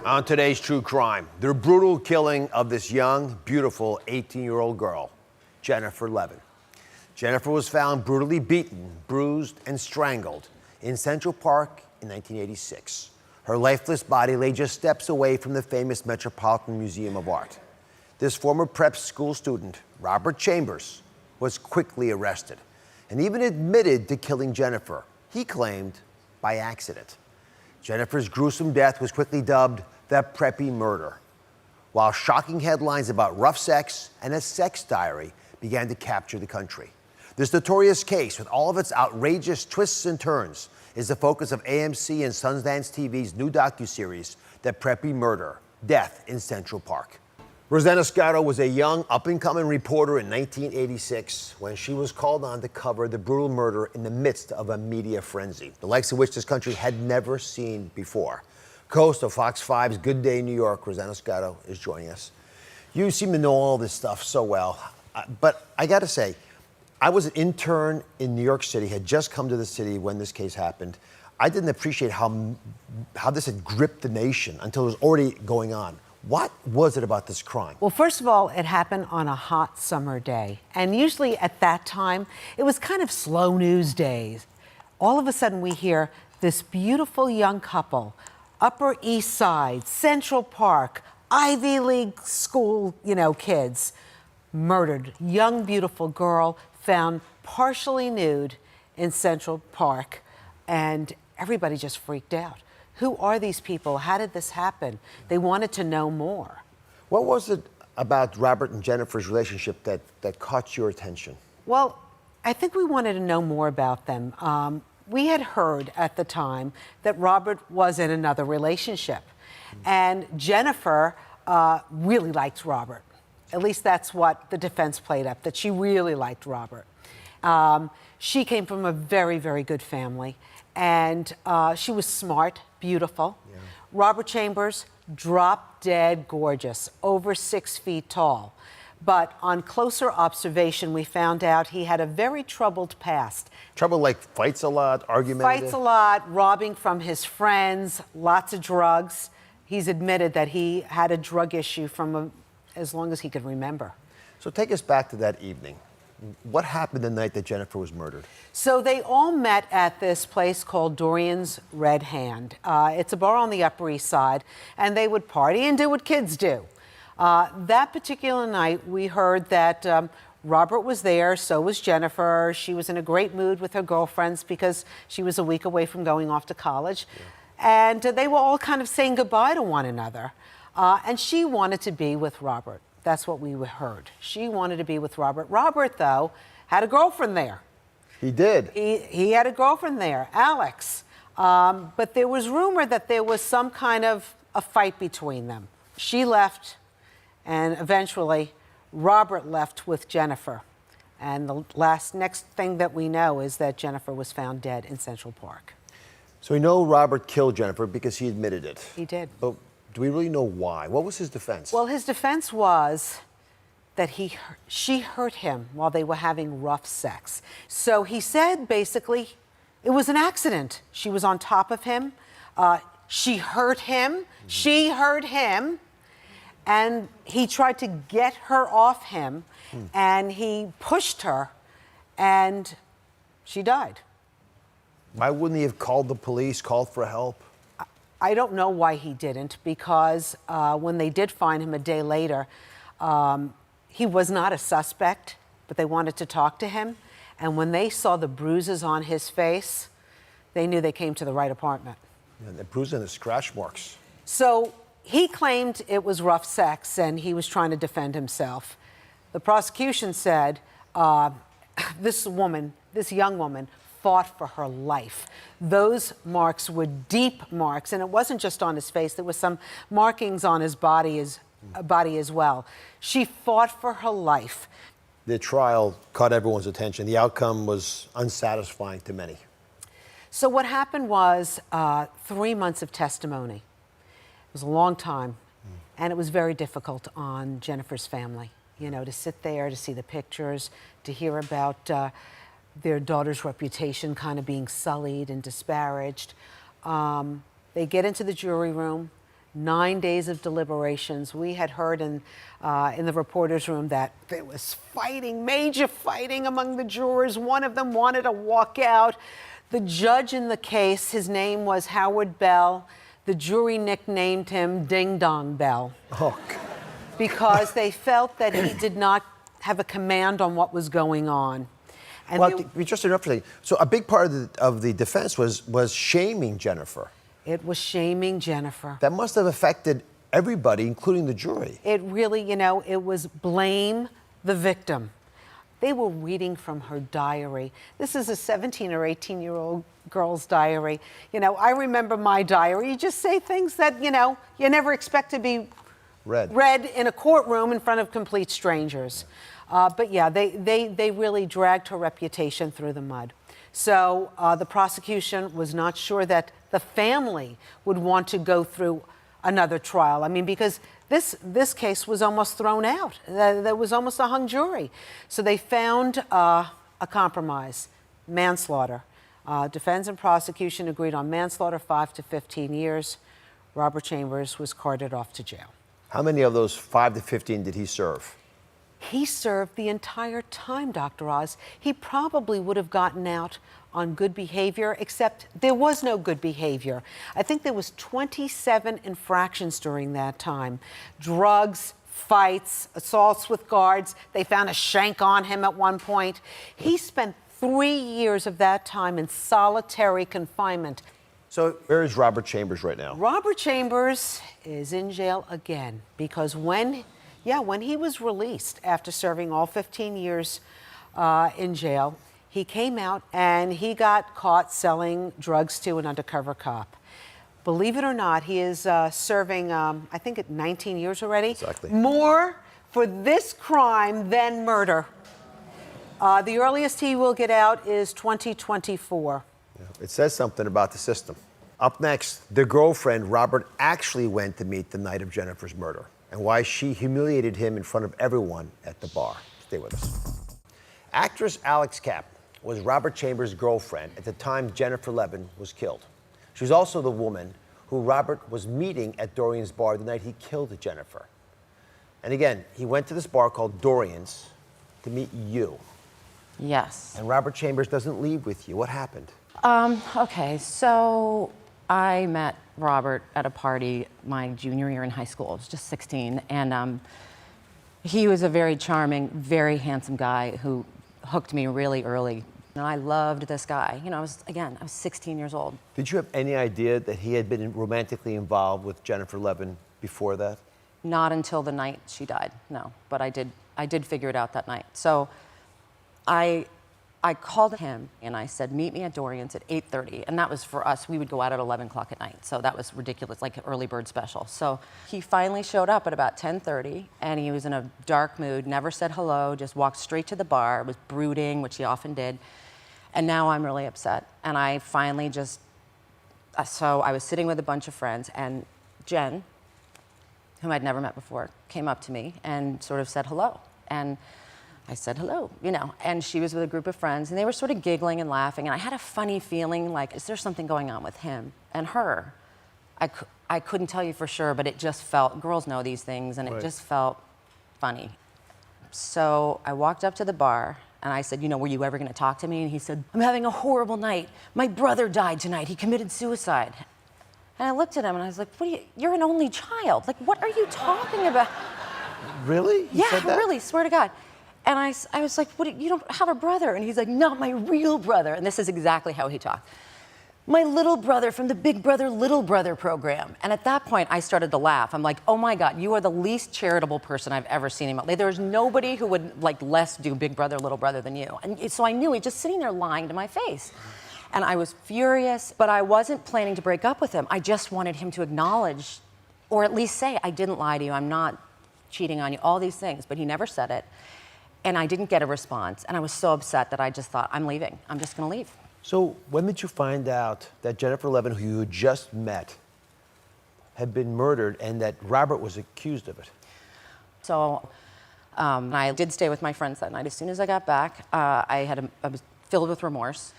On today's True Crime, the brutal killing of this young, beautiful 18-year-old girl, Jennifer Levin. Jennifer was found brutally beaten, bruised, and strangled in Central Park in 1986. Her lifeless body lay just steps away from the famous Metropolitan Museum of Art. This former prep school student, Robert Chambers, was quickly arrested and even admitted to killing Jennifer, he claimed by accident. Jennifer's gruesome death was quickly dubbed the Preppy Murder, while shocking headlines about rough sex and a sex diary began to capture the country. This notorious case, with all of its outrageous twists and turns, is the focus of AMC and Sundance TV's new docu-series, The Preppy Murder Death in Central Park. Rosanna Scotto was a young, up-and-coming reporter in 1986 when she was called on to cover the brutal murder in the midst of a media frenzy, the likes of which this country had never seen before. Co-host of Fox 5's Good Day New York, Rosanna Scotto, is joining us. You seem to know all this stuff so well, but I gotta say, I was an intern in New York City, had just come to the city when this case happened. I didn't appreciate how this had gripped the nation until it was already going on. What was it about this crime? Well, first of all, it happened on a hot summer day. And usually at that time, it was kind of slow news days. All of a sudden we hear this beautiful young couple, Upper East Side, Central Park, Ivy League school, kids, murdered. Young, beautiful girl found partially nude in Central Park. And everybody just freaked out. Who are these people? How did this happen? They wanted to know more. What was it about Robert and Jennifer's relationship that caught your attention? Well, I think we wanted to know more about them. We had heard at the time that Robert was in another relationship. And Jennifer really liked Robert. At least that's what the defense played up, that she really liked Robert. She came from a very, very good family. And she was smart, beautiful. Yeah. Robert Chambers, drop-dead gorgeous, over 6 feet tall. But on closer observation, we found out he had a very troubled past. Trouble like fights a lot, argumentative? Fights a lot, robbing from his friends, lots of drugs. He's admitted that he had a drug issue from as long as he could remember. So take us back to that evening. What happened the night that Jennifer was murdered? So they all met at this place called Dorian's Red Hand. It's a bar on the Upper East Side, and they would party and do what kids do. That particular night, we heard that Robert was there, so was Jennifer. She was in a great mood with her girlfriends because she was a week away from going off to college. Yeah. And they were all kind of saying goodbye to one another. And she wanted to be with Robert. That's what we heard. She wanted to be with Robert. Robert, though, had a girlfriend there. He did? He had a girlfriend there, Alex. But there was rumor that there was some kind of a fight between them. She left, and eventually Robert left with Jennifer. And the next thing that we know is that Jennifer was found dead in Central Park. So we know Robert killed Jennifer because he admitted it. He did. But do we really know why? What was his defense? Well, his defense was that she hurt him while they were having rough sex. So he said, basically, it was an accident. She was on top of him. She hurt him. Mm-hmm. She hurt him. And he tried to get her off him, and he pushed her, and she died. Why wouldn't he have called the police, called for help? I don't know why he didn't, because when they did find him a day later, he was not a suspect, but they wanted to talk to him. And when they saw the bruises on his face, they knew they came to the right apartment. Yeah, the bruises and the scratch marks. So he claimed it was rough sex, and he was trying to defend himself. The prosecution said this young woman, fought for her life. Those marks were deep marks, and it wasn't just on his face. There were some markings on his body as well. She fought for her life. The trial caught everyone's attention. The outcome was unsatisfying to many. So what happened was 3 months of testimony. It was a long time, and it was very difficult on Jennifer's family, to sit there, to see the pictures, to hear about their daughter's reputation kind of being sullied and disparaged. They get into the jury room. 9 days of deliberations. We had heard in the reporter's room that there was fighting, major fighting among the jurors. One of them wanted to walk out. The judge in the case, his name was Howard Bell. The jury nicknamed him Ding Dong Bell. Oh, God. Because they felt that he did not have a command on what was going on. And Well, we just interrupt for a second. So a big part of the defense was shaming Jennifer. it was shaming Jennifer. That must have affected everybody, including the jury. It really, it was blame the victim. They were reading from her diary. This is a 17 or 18-year-old girl's diary. I remember my diary. You just say things that, you never expect to be read in a courtroom in front of complete strangers. But yeah, they really dragged her reputation through the mud. So the prosecution was not sure that the family would want to go through another trial. I mean, because this case was almost thrown out. There was almost a hung jury. So they found a compromise, manslaughter. Defense and prosecution agreed on manslaughter, 5 to 15 years. Robert Chambers was carted off to jail. How many of those 5 to 15 did he serve? He served the entire time, Dr. Oz. He probably would have gotten out on good behavior, except there was no good behavior. I think there was 27 infractions during that time. Drugs, fights, assaults with guards. They found a shank on him at one point. He spent 3 years of that time in solitary confinement. So where is Robert Chambers right now? Robert Chambers is in jail again because when he was released after serving all 15 years in jail, he came out and he got caught selling drugs to an undercover cop. Believe it or not, he is serving, I think, 19 years already. Exactly. More for this crime than murder. The earliest he will get out is 2024. Yeah, it says something about the system. Up next, the girlfriend, Robert, actually went to meet the night of Jennifer's murder and why she humiliated him in front of everyone at the bar. Stay with us. Actress Alex Kapp was Robert Chambers' girlfriend at the time Jennifer Levin was killed. She was also the woman who Robert was meeting at Dorian's bar the night he killed Jennifer. And again, he went to this bar called Dorian's to meet you. Yes. And Robert Chambers doesn't leave with you. What happened? Okay, so I met Robert at a party my junior year in high school. I was just 16, and he was a very charming, very handsome guy who hooked me really early. And I loved this guy. I was 16 years old. Did you have any idea that he had been romantically involved with Jennifer Levin before that? Not until the night she died, no. But I did figure it out that night. So I called him and I said, meet me at Dorian's at 8:30. And that was for us, we would go out at 11 o'clock at night. So that was ridiculous, like an early bird special. So he finally showed up at about 10:30 and he was in a dark mood, never said hello, just walked straight to the bar, was brooding, which he often did. And now I'm really upset. And I finally so I was sitting with a bunch of friends and Jen, whom I'd never met before, came up to me and sort of said hello. And I said hello, and she was with a group of friends, and they were sort of giggling and laughing, and I had a funny feeling like, is there something going on with him and her? I couldn't tell you for sure, but it just felt, girls know these things, and it just felt funny. So I walked up to the bar, and I said, were you ever going to talk to me? And he said, I'm having a horrible night. My brother died tonight. He committed suicide. And I looked at him, and I was like, you're an only child. Like, what are you talking about? Really? He said that? Really, swear to God. And I was like, you don't have a brother? And he's like, not my real brother. And this is exactly how he talked. My little brother from the Big Brother, Little Brother program. And at that point, I started to laugh. I'm like, oh my God, you are the least charitable person I've ever seen in my life. There's nobody who would less do Big Brother, Little Brother than you. And so I knew he just sitting there lying to my face. And I was furious, but I wasn't planning to break up with him. I just wanted him to acknowledge, or at least say, I didn't lie to you, I'm not cheating on you, all these things. But he never said it. And I didn't get a response. And I was so upset that I just thought, I'm leaving. I'm just going to leave. So when did you find out that Jennifer Levin, who you had just met, had been murdered and that Robert was accused of it? So I did stay with my friends that night. As soon as I got back, I was filled with remorse.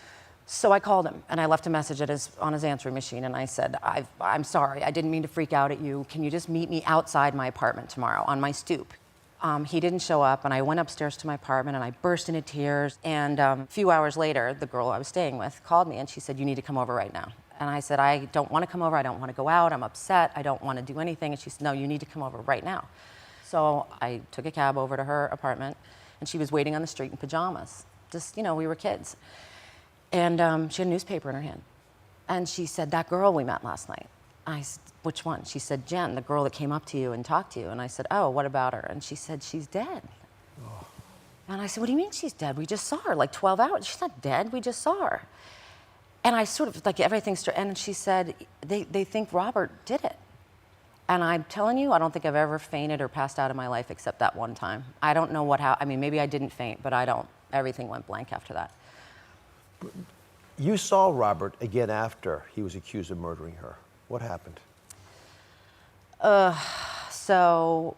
So I called him and I left a message on his answering machine and I said, I'm sorry, I didn't mean to freak out at you. Can you just meet me outside my apartment tomorrow on my stoop? He didn't show up and I went upstairs to my apartment and I burst into tears. And a few hours later, the girl I was staying with called me and she said, you need to come over right now. And I said, I don't want to come over, I don't want to go out, I'm upset, I don't want to do anything. And she said, no, you need to come over right now. So I took a cab over to her apartment and she was waiting on the street in pajamas. Just, we were kids. And she had a newspaper in her hand. And she said, that girl we met last night. I said, which one? She said, Jen, the girl that came up to you and talked to you. And I said, oh, what about her? And she said, she's dead. Oh. And I said, what do you mean she's dead? We just saw her like 12 hours. She's not dead, we just saw her. And I sort of, like everything started, and she said, they think Robert did it. And I'm telling you, I don't think I've ever fainted or passed out in my life except that one time. I don't know I mean, maybe I didn't faint, but I don't. Everything went blank after that. You saw Robert again after he was accused of murdering her. What happened? So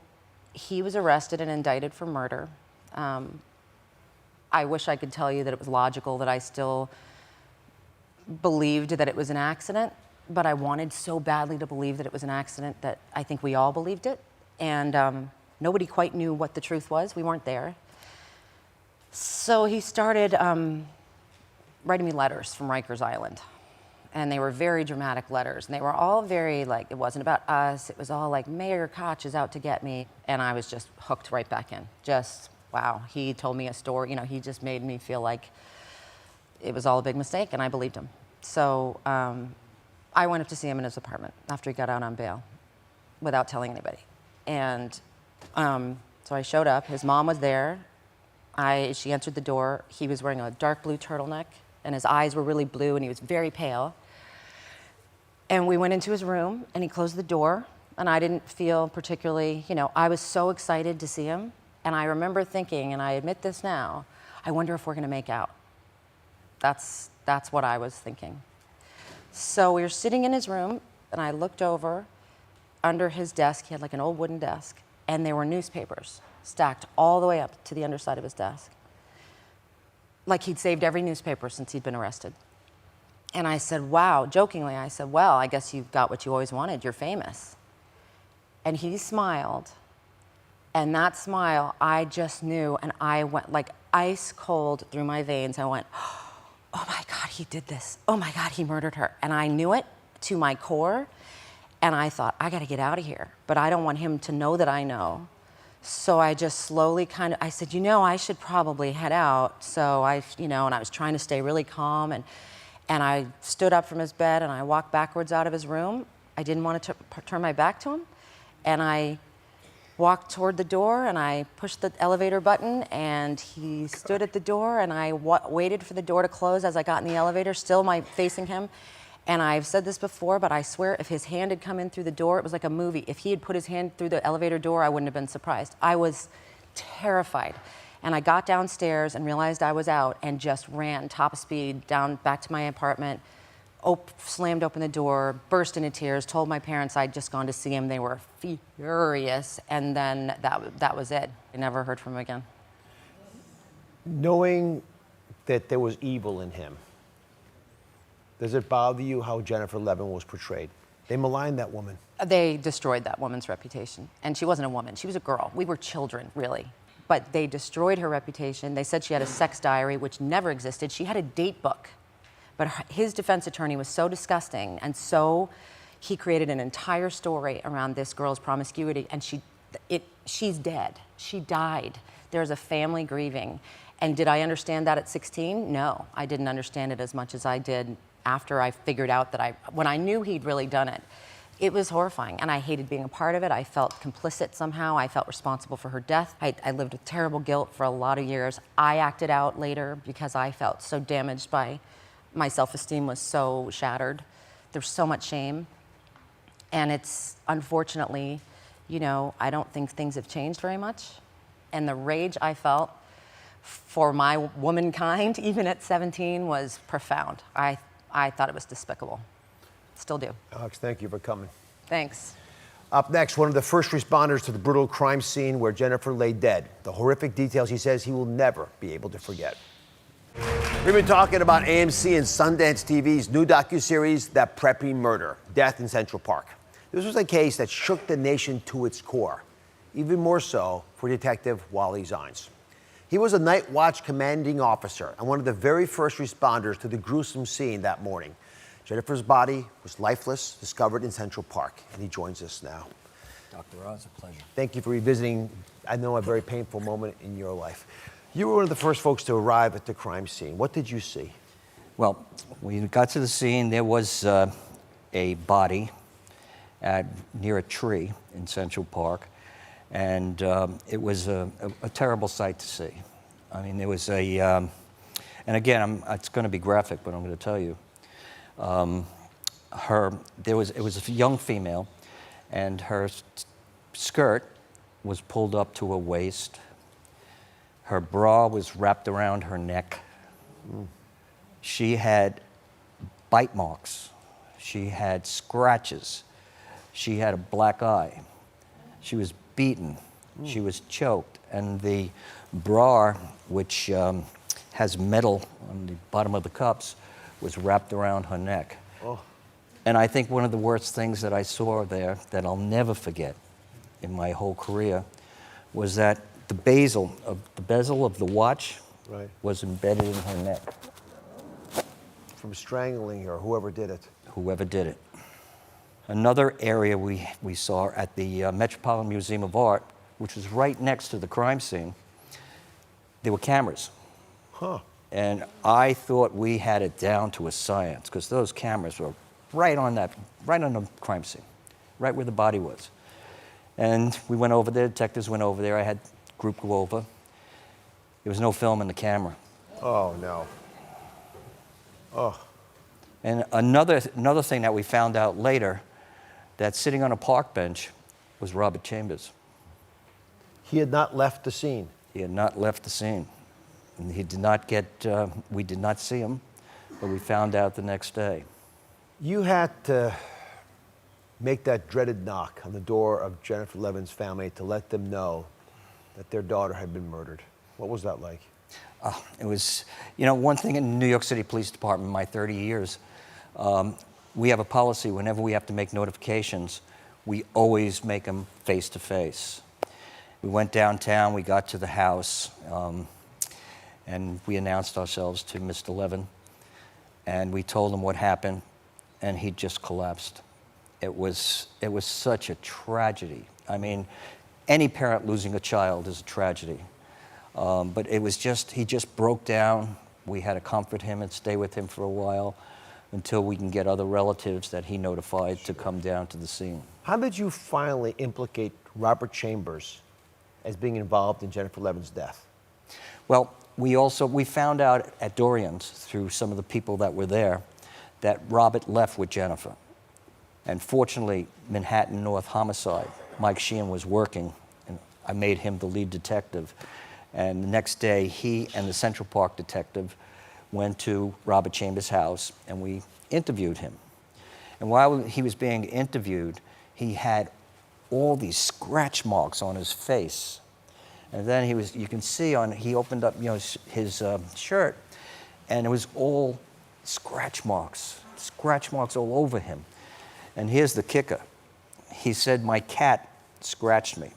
he was arrested and indicted for murder. I wish I could tell you that it was logical, that I still believed that it was an accident, but I wanted so badly to believe that it was an accident that I think we all believed it. And nobody quite knew what the truth was. We weren't there. So he started writing me letters from Rikers Island. And they were very dramatic letters. And they were all very, like, it wasn't about us. It was all like, Mayor Koch is out to get me. And I was just hooked right back in. Just, wow. He told me a story. He just made me feel like it was all a big mistake, and I believed him. So I went up to see him in his apartment after he got out on bail without telling anybody. And so I showed up. His mom was there. She answered the door. He was wearing a dark blue turtleneck, and his eyes were really blue, and he was very pale. And we went into his room, and he closed the door, and I didn't feel particularly, I was so excited to see him. And I remember thinking, and I admit this now, I wonder if we're going to make out. That's what I was thinking. So we were sitting in his room, and I looked over under his desk. He had like an old wooden desk, and there were newspapers stacked all the way up to the underside of his desk. Like he'd saved every newspaper since he'd been arrested. And I said, wow, jokingly, I said, well, I guess you got what you always wanted. You're famous. And he smiled. And that smile, I just knew, and I went like ice cold through my veins. I went, oh my God, he did this. Oh my God, he murdered her. And I knew it to my core. And I thought, I got to get out of here. But I don't want him to know that I know. So I just slowly I said, I should probably head out. So and I was trying to stay really calm. And I stood up from his bed and I walked backwards out of his room. I didn't want to turn my back to him. And I walked toward the door and I pushed the elevator button and he stood at the door and I waited for the door to close as I got in the elevator, still facing him. And I've said this before, but I swear if his hand had come in through the door, it was like a movie. If he had put his hand through the elevator door, I wouldn't have been surprised. I was terrified. And I got downstairs and realized I was out and just ran top of speed down back to my apartment, slammed open the door, burst into tears, told my parents I'd just gone to see him. They were furious. And then that was it. I never heard from him again. Knowing that there was evil in him, does it bother you how Jennifer Levin was portrayed? They maligned that woman. They destroyed that woman's reputation. And she wasn't a woman, she was a girl. We were children, really. But they destroyed her reputation. They said she had a sex diary, which never existed. She had a date book. But his defense attorney was so disgusting, and so he created an entire story around this girl's promiscuity, and she's dead. She died. There's a family grieving. And did I understand that at 16? No, I didn't understand it as much as I did after I figured out when I knew he'd really done it. It was horrifying, and I hated being a part of it. I felt complicit somehow. I felt responsible for her death. I lived with terrible guilt for a lot of years. I acted out later because I felt so damaged my self-esteem was so shattered. There's so much shame. And it's, unfortunately, I don't think things have changed very much. And the rage I felt for my womankind, even at 17, was profound. I thought it was despicable. Still do. Alex, thank you for coming. Thanks. Up next, one of the first responders to the brutal crime scene where Jennifer lay dead. The horrific details he says he will never be able to forget. We've been talking about AMC and Sundance TV's new docu-series, That Preppy Murder Death in Central Park. This was a case that shook the nation to its core, even more so for Detective Wally Zines. He was a night watch commanding officer and one of the very first responders to the gruesome scene that morning. Jennifer's body was lifeless, discovered in Central Park, and he joins us now. Dr. Oz, a pleasure. Thank you for revisiting, I know, a very painful moment in your life. You were one of the first folks to arrive at the crime scene. What did you see? Well, we got to the scene. There was a body near a tree in Central Park, and it was a terrible sight to see. I mean, there was a, and again, it's going to be graphic, but I'm going to tell you. It was a young female, and her skirt was pulled up to her waist. Her bra was wrapped around her neck. She had bite marks. She had scratches. She had a black eye. She was beaten. She was choked. And the bra, which has metal on the bottom of the cups, was wrapped around her neck. Oh. And I think one of the worst things that I saw there that I'll never forget in my whole career was that the bezel of the watch was embedded in her neck. From strangling her, whoever did it. Whoever did it. Another area we saw at the Metropolitan Museum of Art, which was right next to the crime scene, there were cameras. Huh. And I thought we had it down to a science, because those cameras were right on the crime scene, right where the body was. And we went over there, detectives went over there, I had a group go over. There was no film in the camera. Oh, no. Oh. And another thing that we found out later, that sitting on a park bench was Robert Chambers. He had not left the scene. He had not left the scene. And he did not get, we did not see him, but we found out the next day. You had to make that dreaded knock on the door of Jennifer Levin's family to let them know that their daughter had been murdered. What was that like? It was, one thing in the New York City Police Department, my 30 years, we have a policy whenever we have to make notifications, we always make them face-to-face. We went downtown, we got to the house, and we announced ourselves to Mr. Levin, and we told him what happened, and he just collapsed. It was such a tragedy. I mean, any parent losing a child is a tragedy. But it was he just broke down. We had to comfort him and stay with him for a while until we can get other relatives that he notified to come down to the scene. How did you finally implicate Robert Chambers as being involved in Jennifer Levin's death? Well, we found out at Dorian's through some of the people that were there that Robert left with Jennifer. And fortunately, Manhattan North Homicide, Mike Sheehan was working, and I made him the lead detective. And the next day, he and the Central Park detective went to Robert Chambers' house, and we interviewed him. And while he was being interviewed, he had all these scratch marks on his face. And then you can see he opened up his shirt, and it was all scratch marks all over him. And here's the kicker. He said, "My cat scratched me."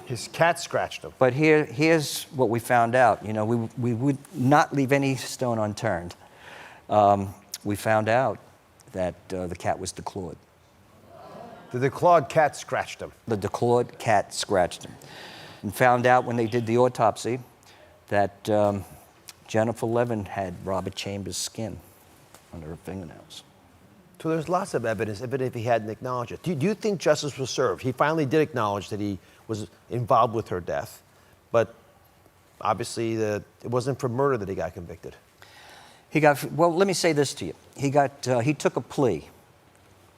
His cat scratched him. But here's what we found out. We would not leave any stone unturned. We found out that the cat was declawed. The declawed cat scratched him. The declawed cat scratched him. And found out when they did the autopsy that Jennifer Levin had Robert Chambers' skin under her fingernails. So there's lots of evidence, even if he hadn't acknowledged it. Do you think justice was served? He finally did acknowledge that he was involved with her death, but obviously it wasn't for murder that he got convicted. Well, let me say this to you. He took a plea.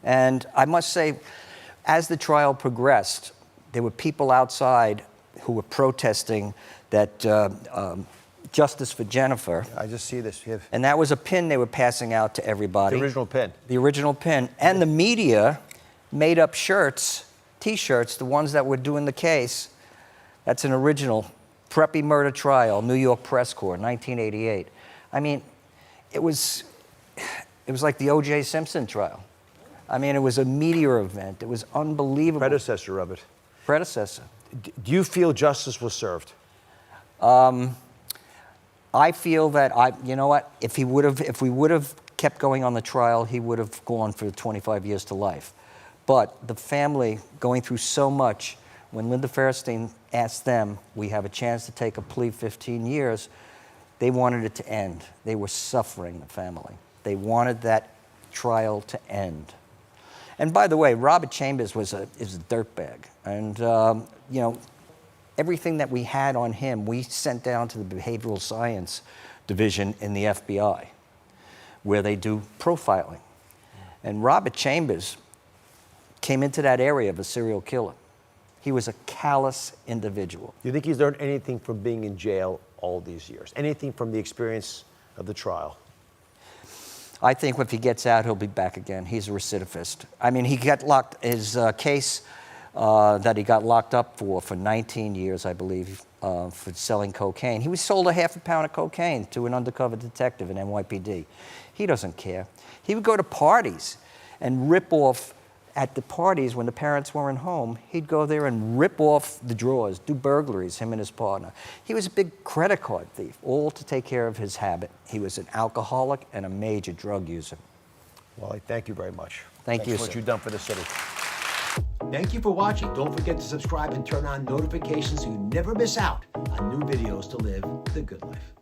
And I must say, as the trial progressed, there were people outside who were protesting that justice for Jennifer. I just see this. And that was a pin they were passing out to everybody. The original pin. The original pin. And the media made up shirts, T-shirts, the ones that were doing the case. That's an original Preppy Murder Trial, New York Press Corps, 1988. I mean, it was like the O.J. Simpson trial. I mean, it was a meteor event. It was unbelievable. Predecessor of it. Predecessor. Do you feel justice was served? I feel that you know what? If we would have kept going on the trial, he would have gone for 25 years to life. But the family going through so much, when Linda Fairstein asked them, we have a chance to take a plea 15 years, they wanted it to end. They were suffering, the family. They wanted that trial to end. And by the way, Robert Chambers is a dirtbag. And, you know, everything that we had on him, we sent down to the Behavioral Science Division in the FBI, where they do profiling. And Robert Chambers came into that area of a serial killer. He was a callous individual. Do you think he's learned anything from being in jail all these years? Anything from the experience of the trial? I think if he gets out, he'll be back again. He's a recidivist. I mean, he got locked, his case that he got locked up for 19 years, I believe, for selling cocaine. He was sold a half a pound of cocaine to an undercover detective in NYPD. He doesn't care. He would go to parties and rip off, at the parties when the parents weren't home, he'd go there and rip off the drawers, do burglaries, him and his partner. He was a big credit card thief, all to take care of his habit. He was an alcoholic and a major drug user. Wally, thank you very much. Thank you, for what sir. you've done for the city. Thank you for watching. Don't forget to subscribe and turn on notifications so you never miss out on new videos to live the good life.